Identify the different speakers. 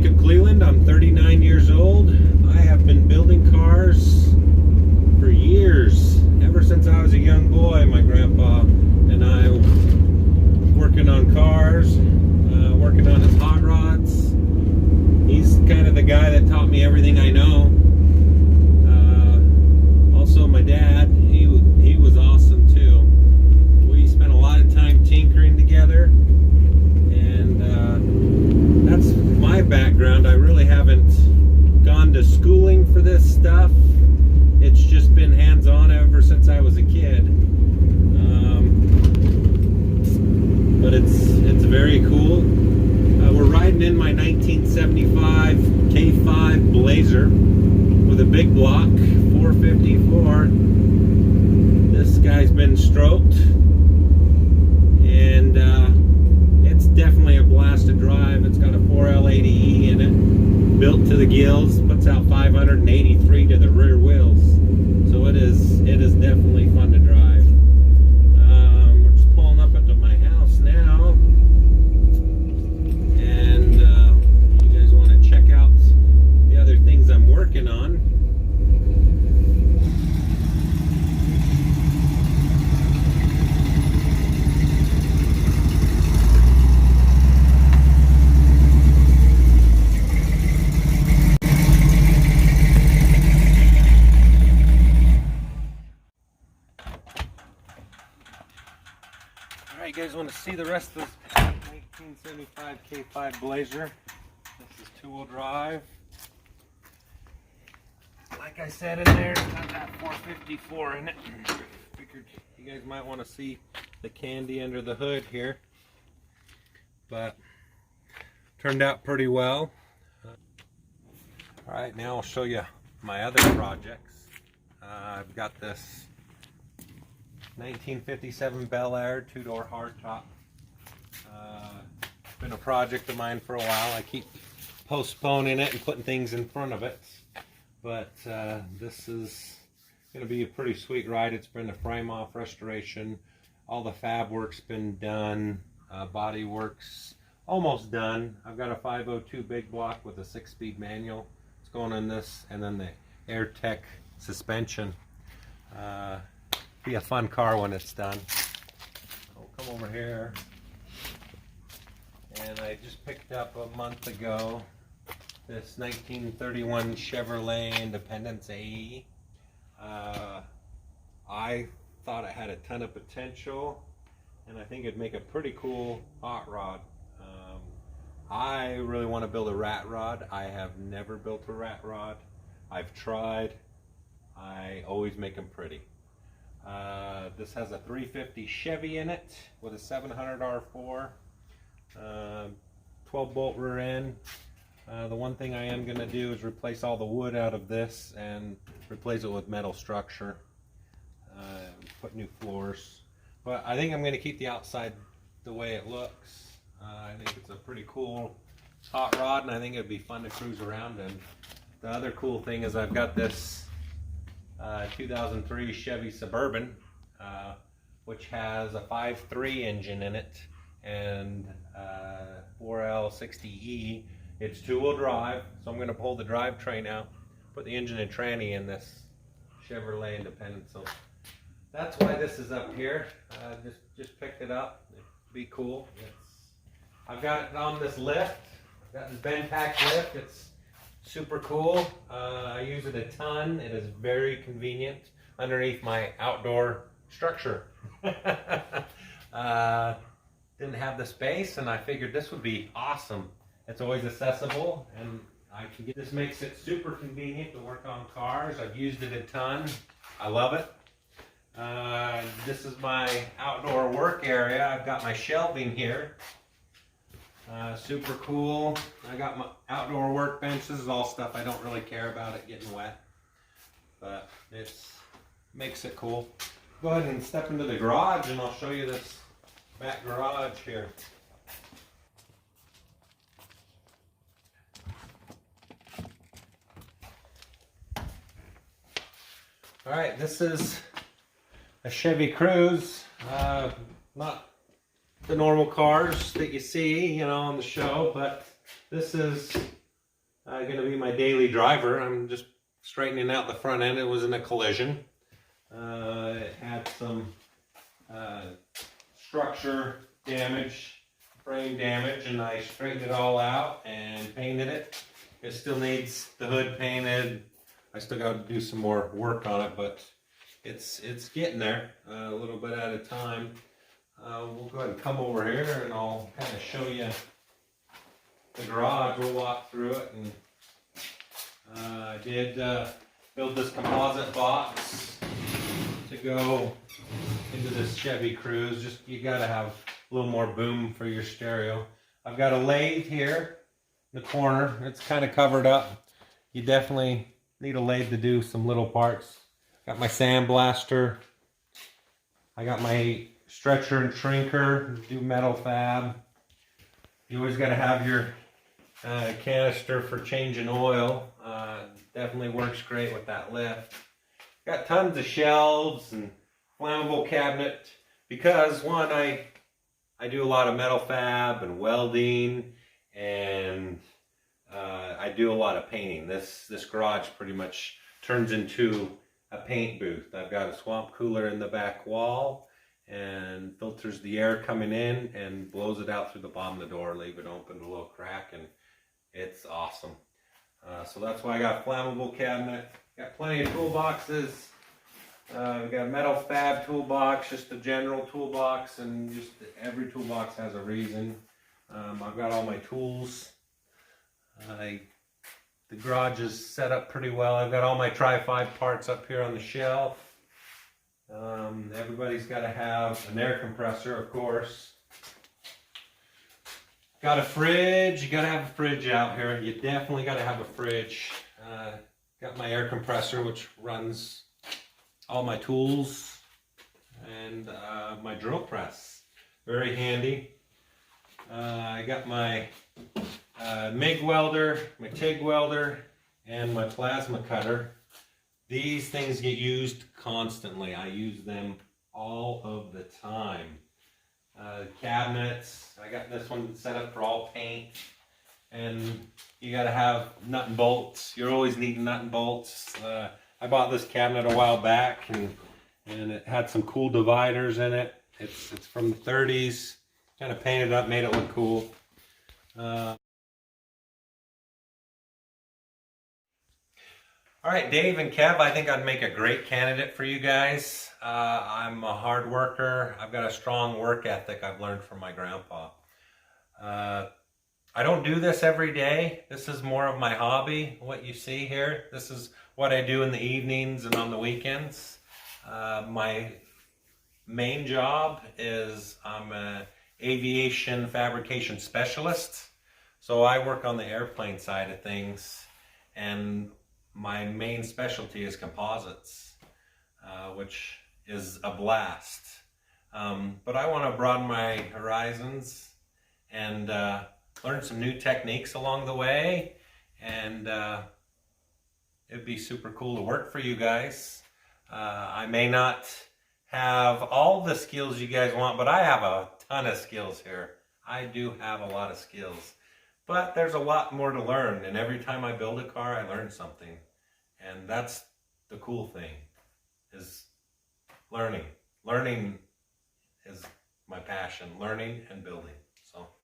Speaker 1: Jacob Cleland. I'm 39 years old. I have been building cars for years. Ever since I was a young boy, my grandpa and I working on cars, working on his hot rods. He's kind of the guy that taught me everything I know. Also my dad, he was awesome too. We spent a lot of time tinkering together, and that's my background. I really haven't gone to schooling for this stuff. It's just been hands-on ever since I was a kid. But it's very cool. We're riding in my 1975 K5 Blazer with a big block 454. This guy's been stroked, and it's definitely a blast to drive. It's got a 4L80E in it, built to the gills, puts out 583 to the rear wheels. So it is definitely fun to drive. We're just pulling up into my house now, and you guys want to check out the other things I'm working on. Alright, you guys want to see the rest of this 1975 K5 Blazer. This is two-wheel drive. Like I said, in there, it's got that 454 in it. Figured you guys might want to see the candy under the hood here. But turned out pretty well. Alright, now I'll show you my other projects. I've got this 1957 Bel Air two-door hardtop. It's been a project of mine for a while. I keep postponing it and putting things in front of it. But this is going to be a pretty sweet ride. It's been a frame-off restoration. All the fab work's been done. Body work's almost done. I've got a 502 big block with a 6-speed manual. It's going in this, and then the AirTech suspension. Be a fun car when it's done. I'll come over here, and I just picked up a month ago this 1931 Chevrolet Independence AE. I thought it had a ton of potential, and I think it'd make a pretty cool hot rod. I really want to build a rat rod. I have never built a rat rod. I've tried. I always make them pretty. This has a 350 Chevy in it with a 700 R4, 12 bolt rear end. The one thing I am going to do is replace all the wood out of this and replace it with metal structure, put new floors. But I think I'm going to keep the outside the way it looks. I think it's a pretty cool hot rod, and I think it'd be fun to cruise around in. The other cool thing is I've got this 2003 Chevy Suburban, which has a 5.3 engine in it and 4L60E. It's two-wheel drive, so I'm going to pull the drivetrain out, put the engine and tranny in this Chevrolet Independence. So that's why this is up here. Just picked it up. It'd be cool. I've got it on this lift. I've got this Benpack lift. It's super cool. I use it a ton. It is very convenient underneath my outdoor structure. Didn't have the space, and I figured this would be awesome. It's always accessible, and I can get this. Makes it super convenient to work on cars. I've used it a ton. I love it. This is my outdoor work area. I've got my shelving here. Super cool. I got my outdoor workbench. This is all stuff I don't really care about it getting wet, but it makes it cool. Go ahead and step into the garage, and I'll show you this back garage here. All right, this is a Chevy Cruze. Not the normal cars that you see, on the show, but this is going to be my daily driver. I'm just straightening out the front end. It was in a collision. It had some structure damage, frame damage, and I straightened it all out and painted it. It still needs the hood painted. I still got to do some more work on it, but it's getting there, a little bit at a time. We'll go ahead and come over here and I'll kind of show you the garage. We'll walk through it. And I did build this composite box to go into this Chevy Cruze. Just, you got to have a little more boom for your stereo. I've got a lathe here in the corner. It's kind of covered up. You definitely need a lathe to do some little parts. Got my sandblaster. I got my stretcher and shrinker, do metal fab. You always got to have your canister for changing oil. Definitely works great with that lift. Got tons of shelves and flammable cabinet because one, I do a lot of metal fab and welding, and I do a lot of painting. This garage pretty much turns into a paint booth. I've got a swamp cooler in the back wall and filters the air coming in and blows it out through the bottom of the door, leave it open a little crack, and it's awesome. So that's why I got a flammable cabinet. Got plenty of toolboxes. We've got a metal fab toolbox, just a general toolbox, and just every toolbox has a reason. I've got all my tools. The garage is set up pretty well. I've got all my Tri-5 parts up here on the shelf. Everybody's got to have an air compressor, of course. Got a fridge. You got to have a fridge out here. You definitely got to have a fridge. Got my air compressor, which runs all my tools, and my drill press. Very handy. I got my MIG welder, my TIG welder, and my plasma cutter. These things get used constantly. I use them all of the time. Cabinets, I got this one set up for all paint, and you got to have nut and bolts. You're always needing nut and bolts. I bought this cabinet a while back, and it had some cool dividers in it. It's from the 30s. Kind of painted up, made it look cool. All right, Dave and Kev, I think I'd make a great candidate for you guys. I'm a hard worker. I've got a strong work ethic I've learned from my grandpa. I don't do this every day. This is more of my hobby, what you see here. This is what I do in the evenings and on the weekends. My main job is I'm an aviation fabrication specialist. So I work on the airplane side of things, and my main specialty is composites, which is a blast. But I want to broaden my horizons and learn some new techniques along the way, and it'd be super cool to work for you guys. I may not have all the skills you guys want, but I have a ton of skills here. I do have a lot of skills. But there's a lot more to learn, and every time I build a car, I learn something. And that's the cool thing, is learning. Learning is my passion, learning and building. So